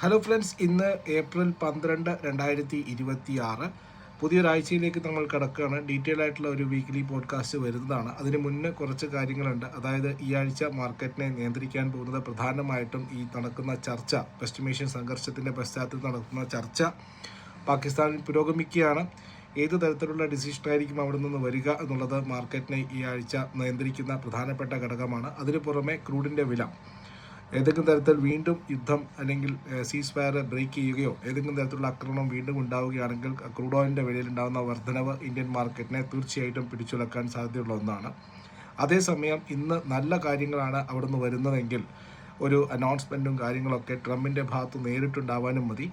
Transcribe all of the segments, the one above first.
Hello friends, ഇന്ന് April 12, 2026 പുതിയൊരാഴ്ചയിലേക്ക് നമ്മൾ കിടക്കുകയാണ്. ഡീറ്റെയിൽ ആയിട്ടുള്ള ഒരു വീക്ക്ലി പോഡ്കാസ്റ്റ് വരുന്നതാണ്. അതിന് മുന്നേ കുറച്ച് കാര്യങ്ങളുണ്ട്. അതായത് ഈ ആഴ്ച മാർക്കറ്റിനെ നിയന്ത്രിക്കാൻ പോകുന്നത് പ്രധാനമായിട്ടും ഈ നടക്കുന്ന ചർച്ച, പശ്ചിമേഷ്യൻ സംഘർഷത്തിൻ്റെ പശ്ചാത്തലത്തിൽ നടക്കുന്ന ചർച്ച പാകിസ്ഥാനിൽ പുരോഗമിക്കുകയാണ്. ഏത് തരത്തിലുള്ള ഡിസിഷനായിരിക്കും അവിടെ നിന്ന് വരിക എന്നുള്ളത് മാർക്കറ്റിനെ ഈ ആഴ്ച നിയന്ത്രിക്കുന്ന പ്രധാനപ്പെട്ട ഘടകമാണ്. അതിന് പുറമെ ക്രൂഡിൻ്റെ വില ഏതെങ്കിലും തരത്തിൽ വീണ്ടും യുദ്ധം അല്ലെങ്കിൽ സീസ് ഫയർ ബ്രേക്ക് ചെയ്യുകയോ ഏതെങ്കിലും തരത്തിലുള്ള ആക്രമണം വീണ്ടും ഉണ്ടാവുകയാണെങ്കിൽ ക്രൂഡ് ഓയിലിൻ്റെ വിലയിലുണ്ടാകുന്ന വർധനവ് ഇന്ത്യൻ മാർക്കറ്റിനെ തീർച്ചയായിട്ടും പിടിച്ചുലക്കാൻ സാധ്യതയുള്ള ഒന്നാണ്. അതേസമയം ഇന്ന് നല്ല കാര്യങ്ങളാണ് അവിടെ നിന്ന് വരുന്നതെങ്കിൽ ഒരു അനൗൺസ്മെൻറ്റും കാര്യങ്ങളൊക്കെ ട്രംപിൻ്റെ ഭാഗത്ത് നേരിട്ടുണ്ടാവാനും മതി.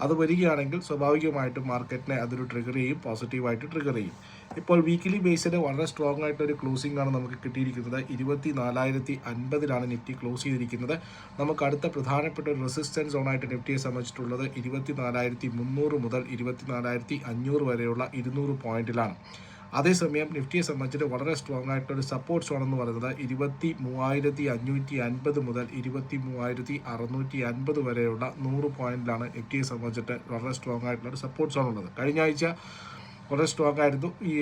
അത് വരികയാണെങ്കിൽ സ്വാഭാവികമായിട്ടും മാർക്കറ്റിനെ അതൊരു ട്രിഗർ ചെയ്യും, പോസിറ്റീവായിട്ട് ട്രിഗർ ചെയ്യും. ഇപ്പോൾ വീക്കിലി ബേസിൽ വളരെ സ്ട്രോങ് ആയിട്ടൊരു ക്ലോസിംഗ് ആണ് നമുക്ക് കിട്ടിയിരിക്കുന്നത്. 24,050 നിഫ്റ്റി ക്ലോസ് ചെയ്തിരിക്കുന്നത്. നമുക്ക് അടുത്ത പ്രധാനപ്പെട്ട ഒരു റെസിസ്റ്റൻസ് സോണായിട്ട് നിഫ്റ്റിയെ സംബന്ധിച്ചിട്ടുള്ളത് 24,300 മുതൽ 24,500 വരെയുള്ള 200 പോയിന്റിലാണ്. അതേസമയം നിഫ്റ്റിയെ സംബന്ധിച്ചിട്ട് വളരെ സ്ട്രോങ് ആയിട്ടൊരു സപ്പോർട്ട് സോൺ എന്ന് പറയുന്നത് 23,550 മുതൽ 23,650 വരെയുള്ള 100 പോയിന്റിലാണ് നിഫ്റ്റിയെ സംബന്ധിച്ചിട്ട് വളരെ സ്ട്രോങ് ആയിട്ടുള്ള ഒരു സപ്പോർട്ട് സോൺ ഉള്ളത്. കഴിഞ്ഞ ആഴ്ച വളരെ സ്ട്രോങ് ആയിരുന്നു. ഈ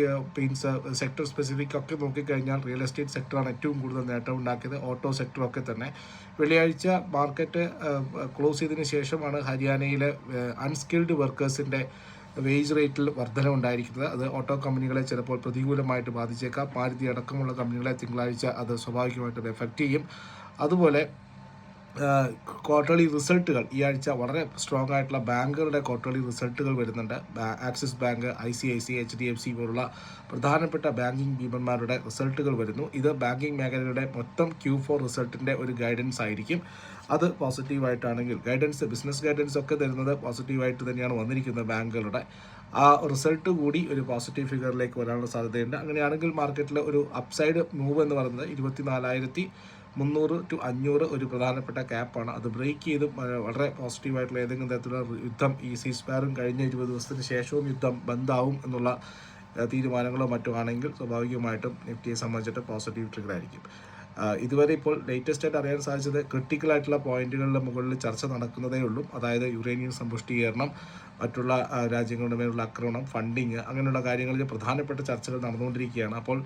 സെക്ടർ സ്പെസിഫിക് ഒക്കെ നോക്കിക്കഴിഞ്ഞാൽ റിയൽ എസ്റ്റേറ്റ് സെക്ടറാണ് ഏറ്റവും കൂടുതൽ നേട്ടം ഉണ്ടാക്കിയത്, ഓട്ടോ സെക്ടറൊക്കെ തന്നെ. വെള്ളിയാഴ്ച മാർക്കറ്റ് ക്ലോസ് ചെയ്തതിന് ശേഷമാണ് ഹരിയാനയിലെ അൺസ്കിൽഡ് വർക്കേഴ്സിൻ്റെ വേജ് റേറ്റിൽ വർധന ഉണ്ടായിരിക്കുന്നത്. അത് ഓട്ടോ കമ്പനികളെ ചിലപ്പോൾ പ്രതികൂലമായിട്ട് ബാധിച്ചേക്കാം. മാരുതി അടക്കമുള്ള കമ്പനികളെ തിങ്കളാഴ്ച അത് സ്വാഭാവികമായിട്ടും എഫക്റ്റ് ചെയ്യും. അതുപോലെ ക്വാർട്ടർലി റിസൾട്ടുകൾ ഈ ആഴ്ച വളരെ സ്ട്രോങ് ആയിട്ടുള്ള ബാങ്കുകളുടെ ക്വാർട്ടർലി റിസൾട്ടുകൾ വരുന്നുണ്ട്. ആക്സിസ് ബാങ്ക്, ICICI, HDFC പോലുള്ള പ്രധാനപ്പെട്ട ബാങ്കിങ് ഭീമന്മാരുടെ റിസൾട്ടുകൾ വരുന്നു. ഇത് ബാങ്കിങ് മേഖലയുടെ മൊത്തം Q4 റിസൾട്ടിൻ്റെ ഒരു ഗൈഡൻസ് ആയിരിക്കും. അത് പോസിറ്റീവായിട്ടാണെങ്കിൽ ബിസിനസ് ഗൈഡൻസ് ഒക്കെ തരുന്നത് പോസിറ്റീവായിട്ട് തന്നെയാണ് വന്നിരിക്കുന്നത്. ബാങ്കുകളുടെ ആ റിസൾട്ട് കൂടി ഒരു പോസിറ്റീവ് ഫിഗറിലേക്ക് വരാനുള്ള സാധ്യതയുണ്ട്. അങ്ങനെയാണെങ്കിൽ മാർക്കറ്റിൽ ഒരു അപ്സൈഡ് മൂവ് എന്ന് പറയുന്നത് 24,300 to 500 ഒരു പ്രധാനപ്പെട്ട ക്യാപ്പാണ്. അത് ബ്രേക്ക് ചെയ്ത് വളരെ പോസിറ്റീവായിട്ടുള്ള ഏതെങ്കിലും തരത്തിലുള്ള യുദ്ധം, ഈ സീസ് ഫയറും കഴിഞ്ഞ 20 ദിവസത്തിന് ശേഷവും യുദ്ധം ബന്ധാവും എന്നുള്ള തീരുമാനങ്ങളോ മറ്റോ ആണെങ്കിൽ സ്വാഭാവികമായിട്ടും നിഫ്റ്റിയെ സംബന്ധിച്ചിട്ട് പോസിറ്റീവ് ട്രിഗർ ആയിരിക്കും. ഇതുവരെ ഇപ്പോൾ ലേറ്റസ്റ്റ് ആയിട്ട് അറിയാൻ സാധിച്ചത് ക്രിട്ടിക്കൽ ആയിട്ടുള്ള പോയിന്റുകളുടെ മുകളിൽ ചർച്ച നടക്കുന്നതേ ഉള്ളൂ. അതായത് യുറേനിയം സമ്പുഷ്ടീകരണം, മറ്റുള്ള രാജ്യങ്ങളുടെ മേലുള്ള ആക്രമണം, ഫണ്ടിങ്, അങ്ങനെയുള്ള കാര്യങ്ങളിൽ പ്രധാനപ്പെട്ട ചർച്ചകൾ നടന്നുകൊണ്ടിരിക്കുകയാണ്. അപ്പോൾ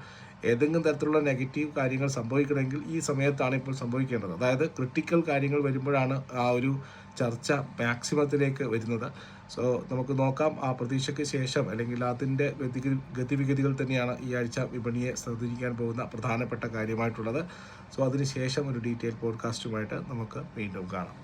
ഏതെങ്കിലും തരത്തിലുള്ള നെഗറ്റീവ് കാര്യങ്ങൾ സംഭവിക്കണമെങ്കിൽ ഈ സമയത്താണ് ഇപ്പോൾ സംഭവിക്കേണ്ടത്. അതായത് ക്രിട്ടിക്കൽ കാര്യങ്ങൾ വരുമ്പോഴാണ് ആ ഒരു ചർച്ച മാക്സിമത്തിലേക്ക് വരുന്നത്. സോ നമുക്ക് നോക്കാം, ആ പ്രതീക്ഷയ്ക്ക് ശേഷം അല്ലെങ്കിൽ അതിൻ്റെ ഗതിവിഗതികൾ തന്നെയാണ് ഈ ആഴ്ച വിപണിയെ സ്വാധീനിക്കാൻ പോകുന്ന പ്രധാനപ്പെട്ട കാര്യമായിട്ടുള്ളത്. സോ അതിനുശേഷം ഒരു ഡീറ്റെയിൽ പോഡ്കാസ്റ്റുമായിട്ട് നമുക്ക് വീണ്ടും കാണാം.